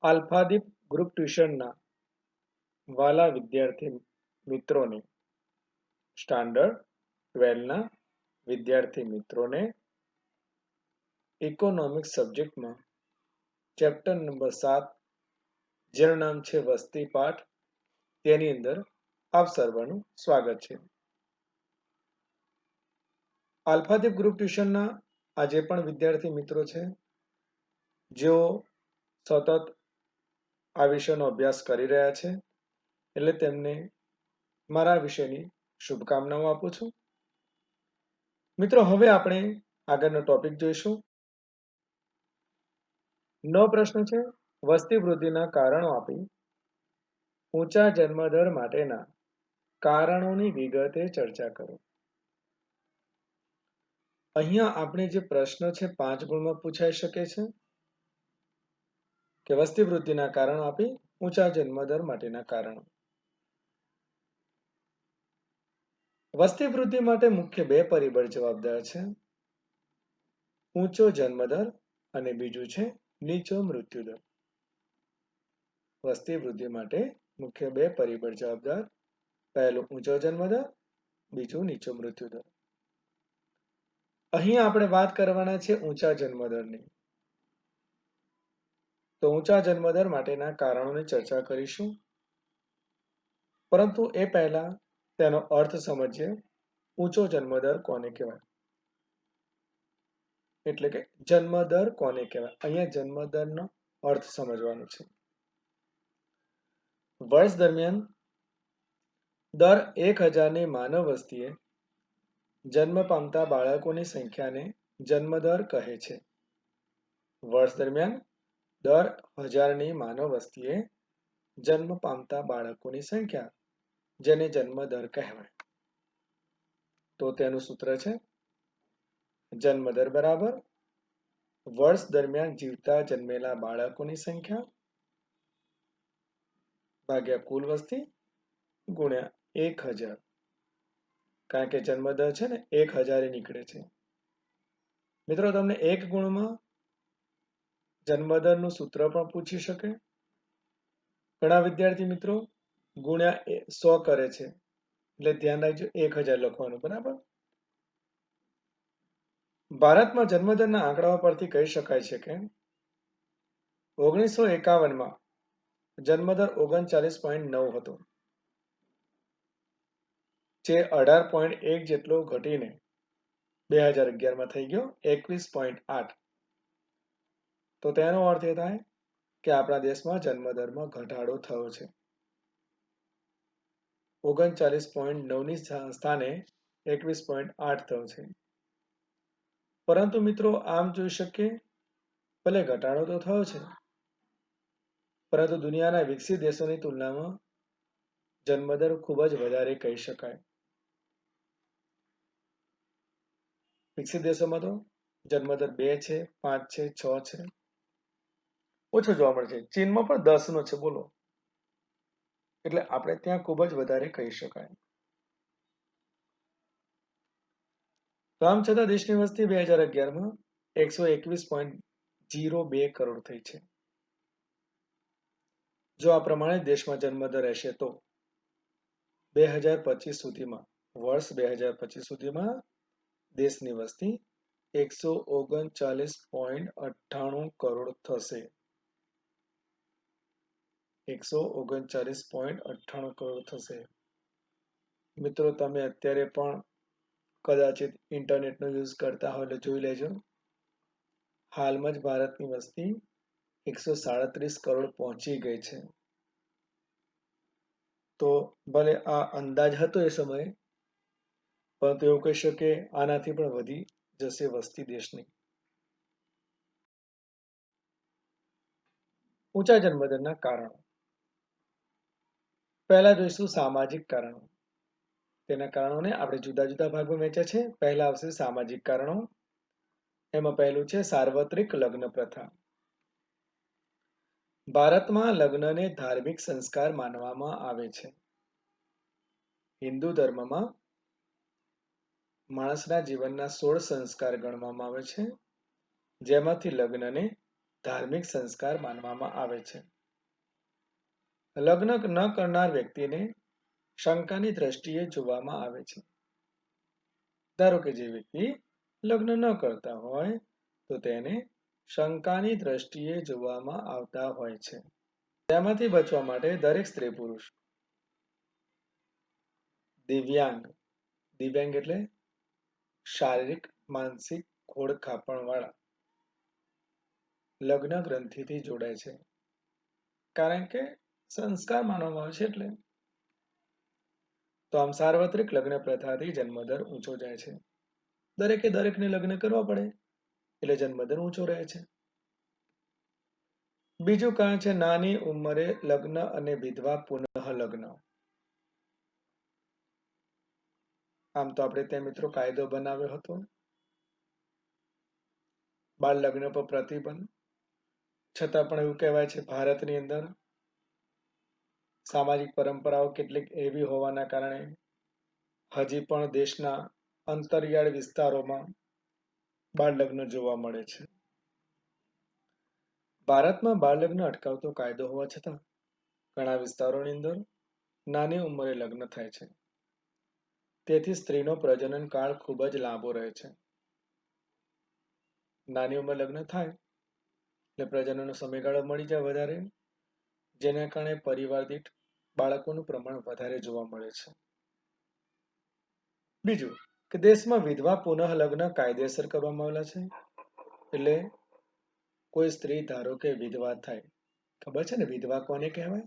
આલ્ફાદીપ group ટ્યુશનના વાલા વિદ્યાર્થી મિત્રોને, સ્ટાન્ડર્ડ 12ના વિદ્યાર્થી મિત્રોને ઇકોનોમિક્સ સબ્જેક્ટમાં ચેપ્ટર નંબર 7, જેનું નામ છે વસ્તી પાઠ, તેની અંદર આપ સર્વનું સ્વાગત છે. આલ્ફાદીપ ગ્રુપ ટ્યુશનના આ જે પણ વિદ્યાર્થી મિત્રો છે, જેઓ સતત આ વિષયનો અભ્યાસ કરી રહ્યા છે, એટલે તેમને મારા વિષયની શુભકામનાઓ આપું છું. મિત્રો, હવે આપણે આગળનો ટોપિક જોઈશું. નો પ્રશ્ન છે, વસ્તી વૃદ્ધિના કારણો આપી ઊંચા જન્મદર માટેના કારણોની વિગતે ચર્ચા કરો. અહીંયા આપણે જે પ્રશ્ન છે 5 ગુણમાં પૂછાઈ શકે છે કે વસ્તી વૃદ્ધિના કારણો આપી ઊંચા જન્મદર માટેના કારણો. વસ્તી વૃદ્ધિ માટે મુખ્ય 2 પરિબળ જવાબદાર છે. ઊંચો જન્મદર અને બીજું છે નીચો મૃત્યુદર. વસ્તી વૃદ્ધિ માટે મુખ્ય 2 પરિબળ જવાબદાર. પહેલું ઊંચો જન્મદર, બીજું નીચો મૃત્યુદર. અહીં આપણે વાત કરવાના છે ઊંચા જન્મદરની. તો ઊંચા જન્મદર માટેના કારણોની ચર્ચા કરીશું. પરંતુ એ પહેલા તેનો અર્થ સમજીએ. ઊંચો જન્મદર કોને કહેવાય? એટલે કે જન્મદર કોને કહેવાય? અહીંયા જન્મદરનો અર્થ સમજવાનો છે. વર્ષ દરમિયાન દર 1000ની માનવ વસ્તીએ જન્મ પામતા બાળકોની સંખ્યાને જન્મદર કહે છે. વર્ષ દરમિયાન દર 1000ની માનવ વસ્તીએ જન્મ પામતા બાળકોની સંખ્યા, જેને જન્મદર કહેવાય. તો તેનું સૂત્ર છે જન્મદર બરાબર વર્ષ દરમિયાન જીવતા જન્મેલા બાળકોની સંખ્યા ભાગ્યા કુલ વસ્તી ગુણ્યા 1000. કારણ કે જન્મદર છે ને 1000 નીકળે છે. મિત્રો, તમને 1 ગુણમાં જન્મદરનું સૂત્ર પણ પૂછી શકે. ઘણા વિદ્યાર્થી મિત્રો ગુણ્યા 100 કરે છે, એટલે ધ્યાન રાખજો 1000 લખવાનું. બરાબર. ભારતમાં જન્મદરના આંકડાઓ પરથી કહી શકાય છે કે 1951માં જન્મદર 39.9 હતો, જે 18.1 જેટલો ઘટીને 2011માં થઈ ગયો 21.8. તો તેનો અર્થ એ થાય કે આપણા દેશમાં જન્મદરમાં ઘટાડો થયો છે. 39.9ની સ્થાને 21.8 થયો છે. પરંતુ મિત્રો, આમ જોઈ શકીએ, ભલે ઘટાડો તો થયો છે, પરંતુ દુનિયાના વિકસિત દેશોની તુલનામાં જન્મદર ખૂબ જ વધારે કહી શકાય. વિકસિત દેશોમાં તો જન્મદર 2 છે, 5 છે, 6 છે, ઓછો જોવા મળે છે. ચીનમાં પણ 10નો છે. બોલો. એટલે આપણે ત્યાં ખૂબ જ વધારે કહી શકાય. તો આમ છતાં દેશની વસ્તી 2011માં 121.02 કરોડ થઈ છે. જો આ પ્રમાણે દેશમાં જન્મદર રહેશે તો 2025 સુધીમાં, વર્ષ 2025 સુધીમાં દેશની વસ્તી 139.98 કરોડ થશે. 139.98 કરોડ થશે. મિત્રો, તમે અત્યારે પણ કદાચિત ઇન્ટરનેટનો યુઝ કરતા હોય એટલે જોઈ લેજો. હાલમાં જ ભારતની વસ્તી 137 કરોડ પહોંચી ગઈ છે. તો ભલે આ અંદાજ હતો એ સમયે, પરંતુ એવું કહી શકીએ આનાથી પણ વધી જશે વસ્તી દેશની. ઊંચા જન્મદરના કારણો. પહેલા જોઈશું સામાજિક કારણો. તેના કારણોને આપણે જુદા જુદા ભાગમાં વહેંચ્યા છે. પહેલા આવશે સામાજિક કારણો. એમાં પહેલું છે સાર્વત્રિક લગ્ન પ્રથા. ભારતમાં લગ્નને ધાર્મિક સંસ્કાર માનવામાં આવે છે. હિન્દુ ધર્મમાં માણસના જીવનના 16 સંસ્કાર ગણવામાં આવે છે, જેમાંથી લગ્નને ધાર્મિક સંસ્કાર માનવામાં આવે છે. લગ્ન ન કરનાર વ્યક્તિને શંકાની દ્રષ્ટિએ જોવામાં આવે છે. ધારો કે જે વ્યક્તિ લગ્ન ન કરતા હોય તો તેને શંકાની દ્રષ્ટિએ જોવામાં આવતા હોય છે. તેમાંથી બચવા માટે દરેક સ્ત્રી પુરુષ દિવ્યાંગ એટલે શારીરિક માનસિક ખોડખાપણ વાળા લગ્ન ગ્રંથિથી જોડાય છે, કારણ કે સંસ્કાર માનવામાં આવે છે. એટલે તો આમ સાર્વત્રિક લગ્ન પ્રથાથી જન્મદર ઊંચો જાય છે. દરેકને લગ્ન કરવા પડે એટલે જન્મદર ઊંચો રહે છે. બીજું કારણ છે નાની ઉંમરે લગ્ન અને વિધવા પુનઃ લગ્ન. આમ તો આપણે ત્યાં મિત્રો કાયદો બનાવ્યો હતો બાળ લગ્ન પર પ્રતિબંધ, છતાં પણ એવું કહેવાય છે ભારતની અંદર સામાજિક પરંપરાઓ કેટલીક એવી હોવાના કારણે હજી પણ દેશના અંતરિયાળ વિસ્તારોમાં બાળ લગ્ન જોવા મળે છે. ભારતમાં બાળ લગ્ન અટકાવતો કાયદો હોવા છતાં ઘણા વિસ્તારોની અંદર નાની ઉંમરે લગ્ન થાય છે. તેથી સ્ત્રીનો પ્રજનન કાળ ખૂબ જ લાંબો રહે છે. નાની ઉંમરે લગ્ન થાય એટલે પ્રજનનનો સમયગાળો મળી જાય વધારે, જેના કારણે પરિવાર દીઠ બાળકોનું પ્રમાણ વધારે જોવા મળે છે. બીજું કે દેશમાં વિધવા પુનઃ લગ્ન કાયદેસર કરવામાં આવેલા છે. એટલે કોઈ સ્ત્રી ધારો કે વિધવા થાય, ખબર છે ને વિધવા કોને કહેવાય?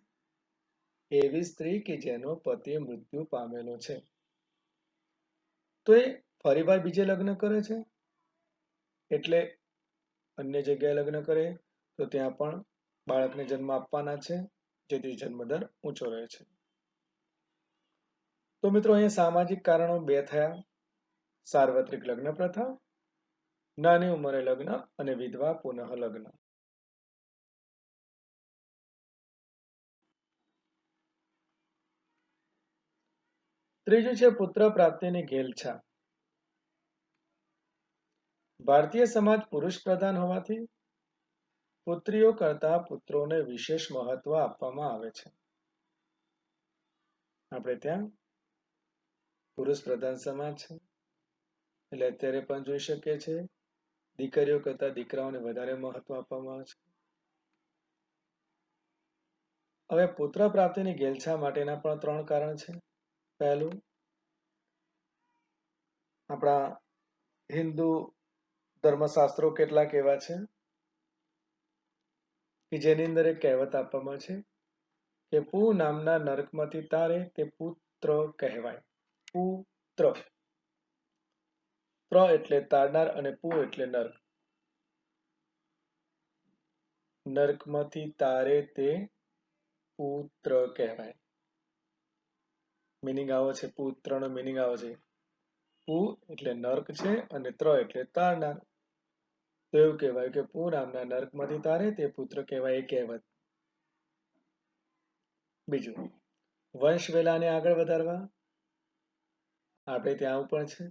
એવી સ્ત્રી કે જેનો પતિ મૃત્યુ પામેલો છે, તો એ ફરીવાર બીજે લગ્ન કરે છે. એટલે અન્ય જગ્યાએ લગ્ન કરે તો ત્યાં પણ બાળકને જન્મ આપવાના છે, જેથી જન્મદર ઊંચો રહે છે. તો મિત્રો અહીંયા સામાજિક કારણો બે થયા: સાર્વત્રિક લગ્ન પ્રથા, નાની ઉંમરે લગ્ન અને વિધવા પુનઃ લગ્ન. ત્રીજું છે પુત્ર પ્રાપ્તિની ઘેલછા. ભારતીય સમાજ પુરુષ પ્રધાન હોવાથી પુત્રીઓ કરતા પુત્રોને વિશેષ મહત્વ આપવામાં આવે છે. આપણે ત્યાં પુરુષ પ્રધાન સમાજ છે, એટલે અત્યારે પણ જોઈ શકીએ છીએ દીકરીઓ કરતા દીકરાઓને વધારે મહત્વ આપવામાં આવે છે. હવે પુત્ર પ્રાપ્તિની ઘેલછા માટેના પણ 3 કારણ છે. પહેલું, આપણા હિન્દુ ધર્મશાસ્ત્રો કેટલાક એવા છે કે જેની અંદર એક કહેવત આપવામાં છે કે પુ નામના નરકમાંથી તારે તે પુત્ર કહેવાય. પુત્ર, પ્ર એટલે તારનાર અને પુ એટલે નર્ક. નર્કમાંથી તારે તે પુત્ર કહેવાય. મિનિંગ આવો છે, પુત્રનો મિનિંગ આવો છે. પુ એટલે નર્ક છે અને ત્ર એટલે તારનાર. તો એવું કહેવાય કે પુ નામના નર્કમાંથી તારે તે પુત્ર કહેવાય, એ કહેવત. બીજું, વંશ વેલાને આગળ વધારવા. આપણે ત્યાં આવું પણ છે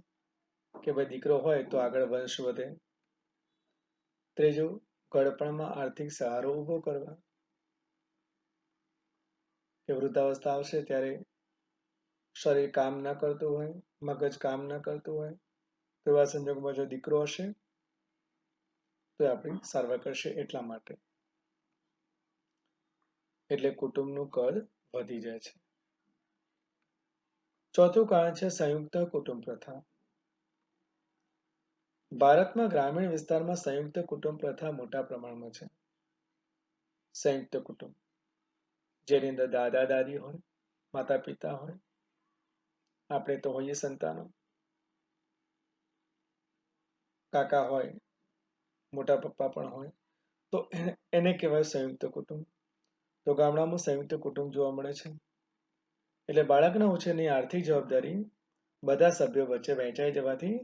કે ભાઈ દીકરો હોય તો આગળ વંશ વધે. ત્રીજું, ઘડપણમાં આર્થિક સહારો ઊભો કરવા, કે વૃદ્ધાવસ્થા આવશે ત્યારે શરીર કામ ના કરતું હોય, મગજ કામ ના કરતું હોય, તો એવા સંજોગોમાં જો દીકરો હશે તો આપણી સારવાર કરશે, એટલા માટે. એટલે કુટુંબનું કદ વધી જાય છે. ચોથું કારણ છે સંયુક્ત કુટુંબ પ્રથા. ભારતમાં ગ્રામીણ વિસ્તારમાં સંયુક્ત કુટુંબ પ્રથા મોટા પ્રમાણમાં છે. સંયુક્ત કુટુંબ જેની અંદર દાદા દાદી હોય, માતા પિતા હોય, આપણે તો હોઈએ સંતાનો, કાકા હોય, મોટા પપ્પા પણ હોય, તો એને કહેવાય સંયુક્ત કુટુંબ. તો ગામડામાં સંયુક્ત કુટુંબ જોવા મળે છે. એટલે બાળકના ઉછેરની આર્થિક જવાબદારી બધા સભ્યો વચ્ચે વહેંચાઈ જવાથી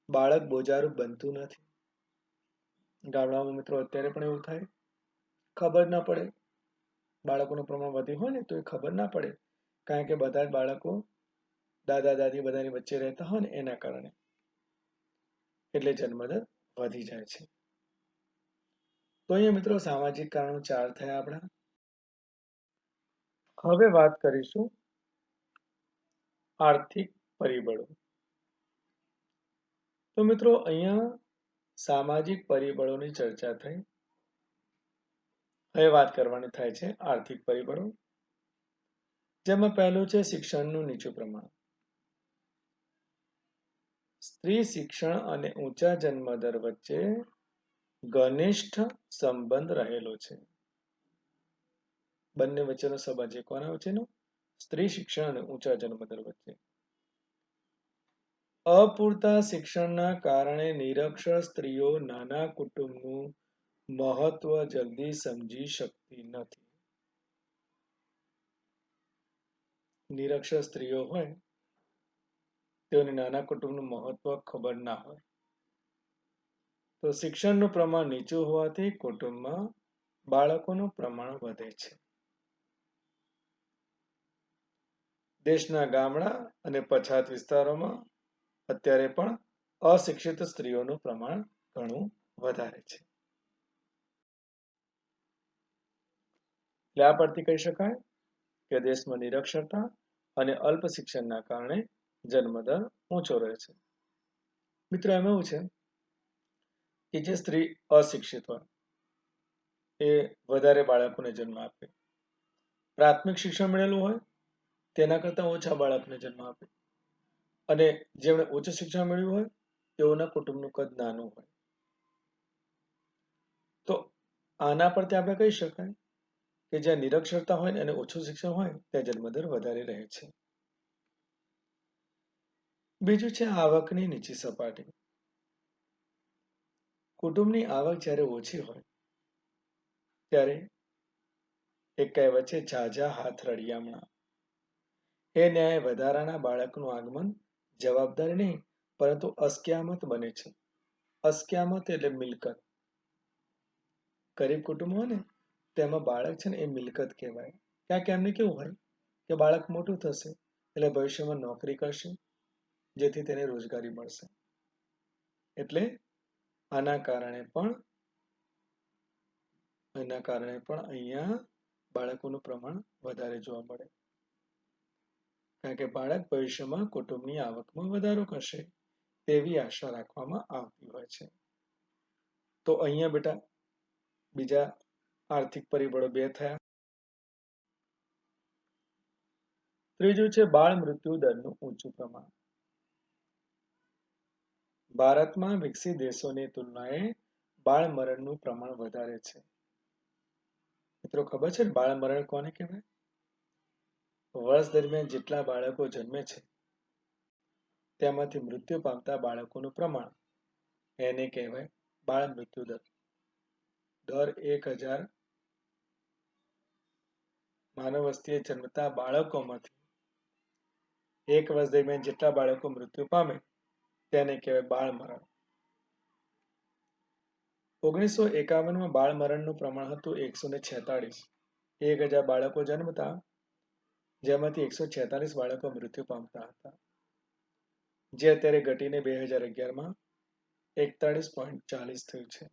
બાળક બોજારૂપ બનતું નથી. ગામડામાં મિત્રો અત્યારે પણ એવું થાય, ખબર ના પડે, બાળકોનું પ્રમાણ વધ્યું હોય ને તો એ ખબર ના પડે, કારણ કે બધા જ બાળકો દાદા દાદી બધાની વચ્ચે રહેતા હોય ને એના કારણે. એટલે જન્મદર વધી જાય છે. તો અહીંયા મિત્રો સામાજિક કારણો 4 થયા આપણા. હવે વાત કરીશું આર્થિક પરિબળો. તો મિત્રો અહીંયા સામાજિક પરિબળોની ચર્ચા થઈ. હવે વાત કરવાની થાય છે આર્થિક પરિબળો, જેમાં પહેલું છે શિક્ષણનું નીચું પ્રમાણ. સ્ત્રી શિક્ષણ અને ઊંચા જન્મદર વચ્ચે ઘનિષ્ઠ સંબંધ રહેલો છે. બંને વચ્ચેનો સંબંધ છે કોના વચ્ચેનો? સ્ત્રી શિક્ષણ અને ઊંચા જન્મદર વચ્ચે. અપૂરતા શિક્ષણના કારણે નિરક્ષર સ્ત્રીઓ નાના કુટુંબનું મહત્વ જલ્દી સમજી શકતી નથી. નિરક્ષર સ્ત્રીઓ હોય તેઓને નાના કુટુંબનું મહત્વ ખબર ના હોય. તો શિક્ષણનું પ્રમાણ નીચું હોવાથી કુટુંબમાં બાળકોનું પ્રમાણ વધે છે. દેશના ગામડા અને પછાત વિસ્તારોમાં અત્યારે પણ અશિક્ષિત સ્ત્રીઓનું પ્રમાણ ઘણું વધારે છે. એટલે આ પરથી કહી શકાય કે દેશમાં નિરક્ષરતા અને અલ્પ શિક્ષણના કારણે જન્મદર ઊંચો રહે છે. મિત્રો એમ એવું છે કે જે સ્ત્રી અશિક્ષિત હોય એ વધારે બાળકોને જન્મ આપે. પ્રાથમિક શિક્ષણ મળેલું હોય તેના કરતાં ઓછા બાળકને જન્મ આપે. અને જેમણે ઉચ્ચ શિક્ષણ મેળવ્યું હોય તેઓના કુટુંબનું કદ નાનું હોય. તો આના પરથી આપણે કહી શકાય કે જ્યાં નિરક્ષરતા હોય અને ઓછું શિક્ષણ હોય ત્યાં જન્મદર વધારે રહે છે. બીજું છે આવકની નીચી સપાટી. કુટુંબની આવક જ્યારે ઓછી હોય ત્યારે એક કહેવત છે ઝાઝા હાથ રળિયામણા. એ ન્યાય વધારાના બાળકનું આગમન જવાબદારી નહીં પરંતુ અસ્ક્યામત બને છે. અસ્ક્યામત એટલે મિલકત. ગરીબ કુટુંબ હોય ને તેમાં બાળક છે ને એ મિલકત કહેવાય. ક્યાંક એમને કેવું હોય કે બાળક મોટું થશે એટલે ભવિષ્યમાં નોકરી કરશે જેથી તેને રોજગારી મળશે. એટલે આના કારણે પણ અહીંયા બાળકોનું પ્રમાણ વધારે જોવા મળે. કારણ કે બાળક ભવિષ્યમાં કુટુંબની આવકમાં વધારો કરશે તેવી આશા રાખવામાં આવતી હોય છે. તો અહીંયા બેટા બીજા આર્થિક પરિબળો 2 થયા. ત્રીજું છે બાળ મૃત્યુ દરનું ઊંચું પ્રમાણ. ભારતમાં વિકસિત દેશોની તુલનાએ બાળ મરણનું પ્રમાણ વધારે છે. મિત્રો ખબર છે બાળ મરણ કોને કહેવાય? વર્ષ દરમિયાન જેટલા બાળકો જન્મે છે તેમાંથી મૃત્યુ પામતા બાળકોનું પ્રમાણ એને કહેવાય બાળ મૃત્યુ દર. દર 1000 માનવ વસ્તીએ જન્મતા બાળકોમાંથી એક વર્ષ દરમિયાન જેટલા બાળકો મૃત્યુ પામે તેને કહેવાય બાળ મરણ. 1951માં બાળ મરણનું પ્રમાણ હતું 146. 1000 બાળકો જન્મતા જેમાંથી 146 બાળકો મૃત્યુ પામતા હતા, જે અત્યારે ઘટીને 2011માં 41.40 થયું છે.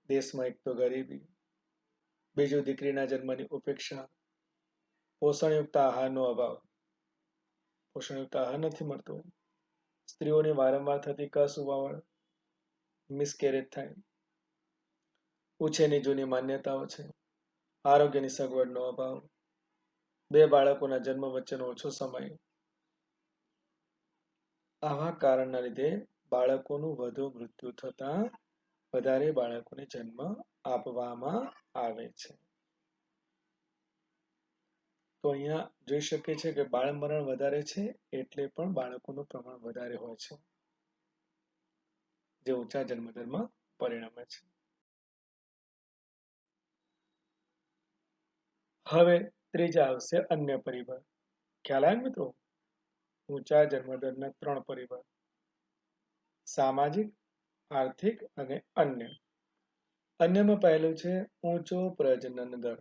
દેશમાં એક તો ગરીબી, બીજું દીકરીના જન્મની ઉપેક્ષા, પોષણયુક્ત આહારનો અભાવ. પોષણયુક્ત આહાર નથી મળતો, સ્ત્રીઓની વારંવાર થતી કસુવાવડ, મિસકેરેજ થાય, ઉછેરની જૂની માન્યતાઓ છે, આરોગ્યની સગવડનો અભાવ, 2 બાળકોના જન્મ વચ્ચેનો ઓછો સમય. આવા કારણના લીધે બાળકોનું વધુ મૃત્યુ થતા વધારે બાળકોને જન્મ આપવામાં આવે છે. તો અહીંયા જોઈ શકીએ છીએ કે બાળ મરણ વધારે છે એટલે પણ બાળકોનું પ્રમાણ વધારે હોય છે, જે ઊંચા જન્મદરમાં પરિણમે છે. હવે ત્રીજા આવશે અન્ય પરિબળ. ખ્યાલ આવે મિત્રો? ઊંચા જન્મદરના 3 પરિબળ: સામાજિક, આર્થિક અને અન્ય. અન્યમાં પહેલું છે ઊંચો પ્રજનન દર.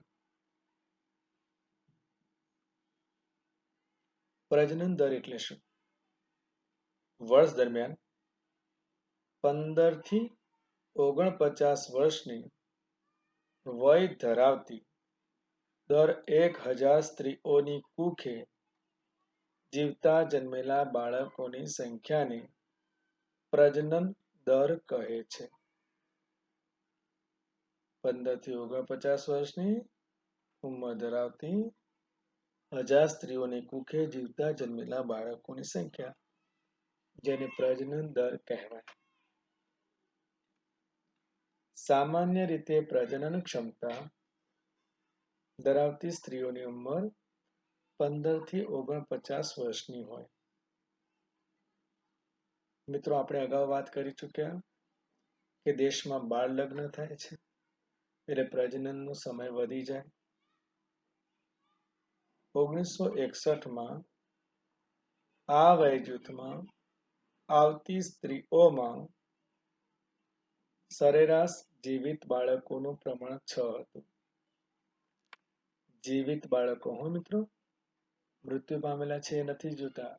પ્રજનન દર એટલે શું? વર્ષ દરમિયાન 15 થી 49 વર્ષની વય ધરાવતી દર 1000 સ્ત્રીઓની કુખે જીવતા જન્મેલા બાળકોની સંખ્યાને પ્રજનન દર કહે છે. 15 થી 49 વર્ષની ઉંમર ધરાવતી 1000 સ્ત્રીઓની કુખે જીવતા જન્મેલા બાળકોની સંખ્યા, જેને પ્રજનન દર કહેવાય. સામાન્ય રીતે પ્રજનન ક્ષમતા ધરાવતી સ્ત્રીઓની ઉંમર 15 થી 49 વર્ષની હોય. મિત્રો, આપણે અગાઉ વાત કરી ચૂક્યા કે દેશમાં બાળ લગ્ન થાય છે એટલે પ્રજનનનો સમય વધી જાય. 1961માં આ વય જૂથમાં આવતી સ્ત્રીઓમાં સરેરાશ જીવિત બાળકોનું પ્રમાણ 6 હતું. જીવિત બાળકો, મિત્રો, મૃત્યુ પામેલા છે એ નથી જોતા.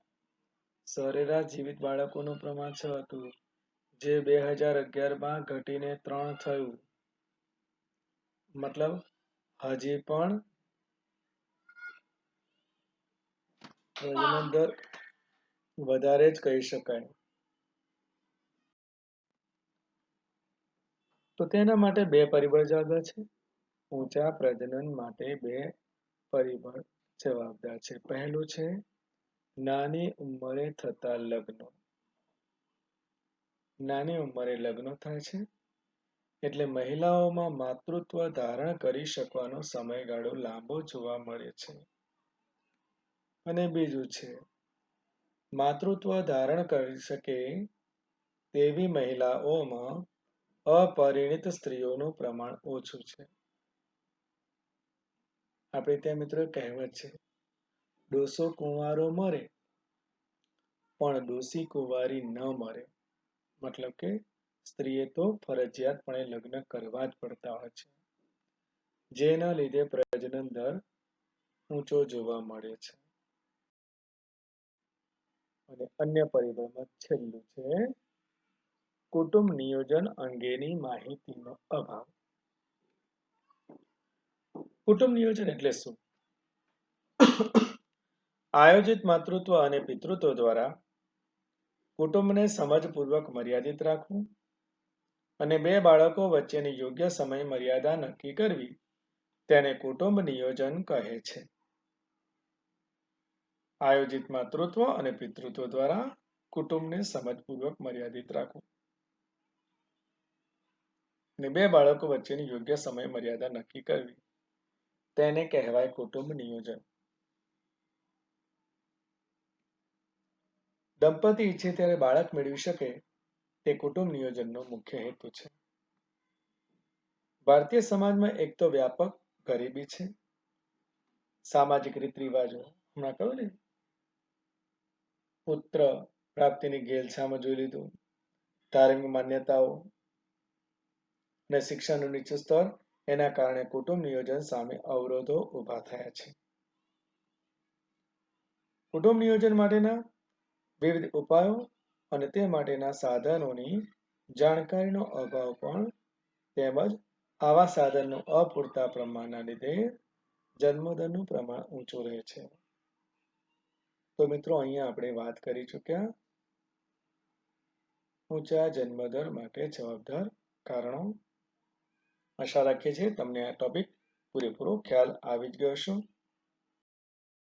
સરેરાશ જીવિત બાળકોનું પ્રમાણ 6 હતું, જે 2011માં ઘટીને 3 થયું. મતલબ હજી પણ પ્રજનન દર વધારે જ કહી શકાય. તો તેના માટે 2 પરિબળ જવાબદાર છે. ઊંચા પ્રજનન માટે 2 પરિબળ જવાબદાર છે. પહેલું છે નાની ઉંમરે થતા લગ્નો. નાની ઉંમરે લગ્નો થાય છે એટલે મહિલાઓમાં માતૃત્વ ધારણ કરી શકવાનો સમયગાળો લાંબો જોવા મળે છે. અને બીજું છે માતૃત્વ ધારણ કરી શકે તેવી મહિલાઓમાં અપરિણિત સ્ત્રીઓનું પ્રમાણ ઓછું છે. આપણે ત્યાં મિત્રો કહેવત છે, ડોસો કુંવારો મરે પણ ડોસી કુંવારી ન મરે. મતલબ કે સ્ત્રીએ તો ફરજિયાતપણે લગ્ન કરવા જ પડતા હોય છે, જેના લીધે પ્રજનન દર ઊંચો જોવા મળે છે. અને અન્ય પરિબળમાં છેલ્લું છે કુટુંબ નિયોજન અંગેની માહિતીનો અભાવ. કુટુંબ નિયોજન એટલે શું? આયોજિત માતૃત્વ અને પિતૃત્વ દ્વારા કુટુંબને સમજપૂર્વક મર્યાદિત રાખવું અને 2 બાળકો વચ્ચેની યોગ્ય સમય મર્યાદા નક્કી કરવી તેને કુટુંબ નિયોજન કહે છે. આયોજિત માતૃત્વ અને પિતૃત્વ દ્વારા કુટુંબને સમજપૂર્વક મર્યાદિત રાખવું અને 2 બાળકો વચ્ચેની યોગ્ય સમય મર્યાદા નક્કી કરવી તેને કહેવાય કુટુંબ નિયોજન. દંપતી ઈચ્છે ત્યારે બાળક મેળવી શકે તે કુટુંબ નિયોજનનો મુખ્ય હેતુ છે. ભારતીય સમાજમાં એક તો વ્યાપક ગરીબી છે, સામાજિક રીત રિવાજો, હમણાં કહ્યું ને, પુત્ર પ્રાપ્તિની ઘેલછામાં જોઈ લીધું, ધાર્મિક માન્યતાઓ અને શિક્ષણનું નીચું સ્તર, એના કારણે કુટુંબ નિયોજન સામે અવરોધો ઊભા થયા છે. કુટુંબ નિયોજન માટેના વિવિધ ઉપાયો અને તે માટેના સાધનોની જાણકારીનો અભાવ પણ તેમજ આવા સાધનનો અપૂરતા પ્રમાણના લીધે જન્મદરનું પ્રમાણ ઊંચું રહે છે. તો મિત્રો, અહીંયા આપણે વાત કરી ચૂક્યા ઊંચા જન્મદર માટે જવાબદાર કારણો. આશા રાખીએ છીએ તમને આ ટોપિક પૂરેપૂરો ખ્યાલ આવી જ ગયો હશે.